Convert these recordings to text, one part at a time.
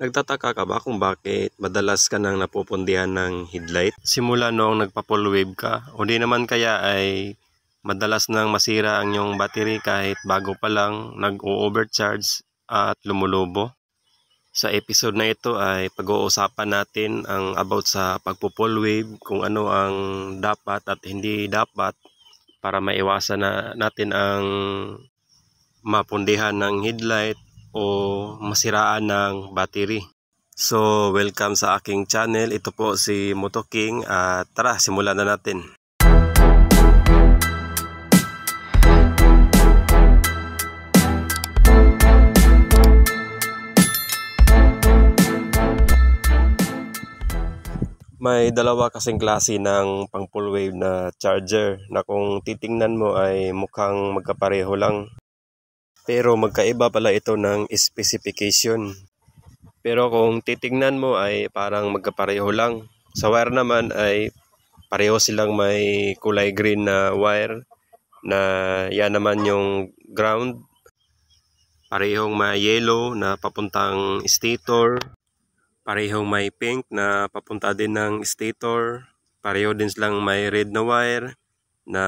Nagtataka ka ba kung bakit madalas ka nang napupundihan ng headlight? Simula noong nagpa-full wave ka, o di naman kaya ay madalas nang masira ang iyong battery kahit bago pa lang nag-o-overcharge at lumulobo? Sa episode na ito ay pag-uusapan natin ang about sa pagpo-full wave, kung ano ang dapat at hindi dapat para maiwasan natin ang mapundihan ng headlight o masiraan ng battery. So, welcome sa aking channel. Ito po si Moto King at tara, simulan na natin. May dalawa kasing klase ng pang full wave na charger na kung titingnan mo ay mukhang magkapareho lang. Pero magkaiba pala ito ng specification. Pero kung titingnan mo ay parang magkapareho lang. Sa wire naman ay pareho silang may kulay green na wire na yan naman yung ground. Parehong may yellow na papuntang stator. Parehong may pink na papunta din ng stator. Pareho din silang may red na wire na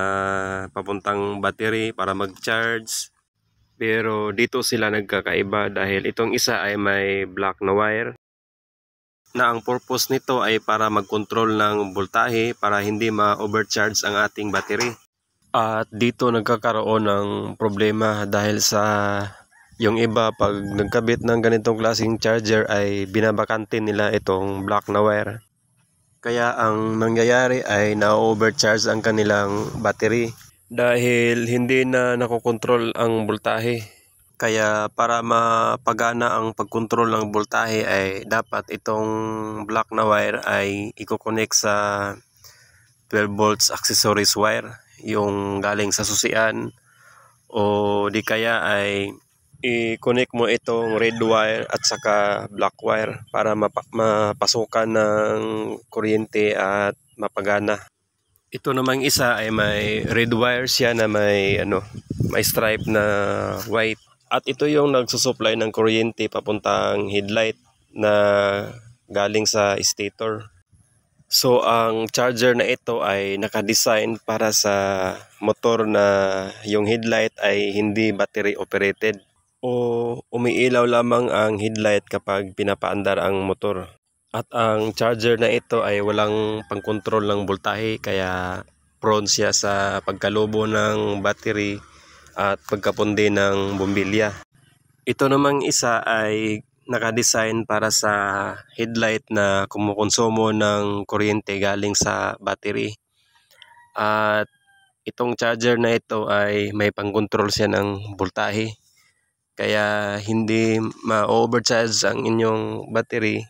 papuntang battery para mag-charge. Pero dito sila nagkakaiba dahil itong isa ay may black na wire na ang purpose nito ay para mag-control ng voltahe para hindi ma-overcharge ang ating battery. At dito nagkakaroon ng problema dahil sa yung iba pag nagkabit ng ganitong klaseng charger ay binabakante nila itong black na wire. Kaya ang nangyayari ay na-overcharge ang kanilang battery dahil hindi na nakokontrol ang voltahe. Kaya para mapagana ang pagkontrol ng voltahe ay dapat itong black na wire ay i-connect sa 12 volts accessories wire, yung galing sa susian, o di kaya ay i-connect mo itong red wire at saka black wire para mapasukan ng kuryente at mapagana. Ito namang isa ay may red wire siya na may stripe na white. At ito yung nagsusupply ng kuryente papuntang headlight na galing sa stator. So ang charger na ito ay nakadesign para sa motor na yung headlight ay hindi battery operated o umiilaw lamang ang headlight kapag pinapaandar ang motor. At ang charger na ito ay walang pangkontrol ng voltahe kaya prone siya sa pagkalobo ng battery at pagkapundi ng bumbilya. Ito namang isa ay nakadesign para sa headlight na kumukonsumo ng kuryente galing sa battery. At itong charger na ito ay may pangkontrol siya ng voltahe. Kaya hindi ma-overcharge ang inyong battery.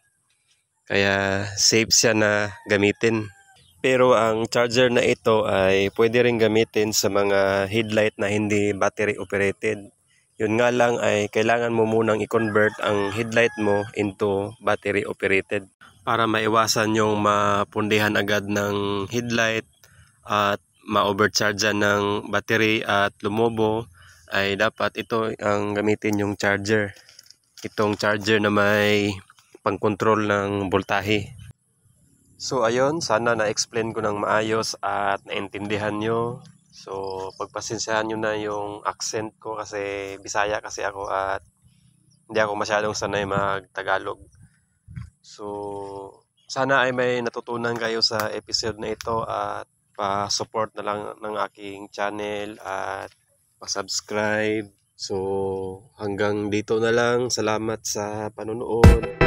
Kaya safe siya na gamitin. Pero ang charger na ito ay pwede rin gamitin sa mga headlight na hindi battery operated. Yun nga lang ay kailangan mo munang i-convert ang headlight mo into battery operated para maiwasan yung mapundihan agad ng headlight at ma-overcharge ng battery at lumobo. Ay dapat ito ang gamitin yung charger. Itong charger na may pangkontrol ng voltahe. So ayun, sana na-explain ko ng maayos at naintindihan nyo. So pagpasensyahan nyo na yung accent ko kasi Bisaya kasi ako at hindi ako masyadong sanay mag-Tagalog. So sana ay may natutunan kayo sa episode na ito at pa-support na lang ng aking channel at pa-subscribe. So hanggang dito na lang. Salamat sa panonood.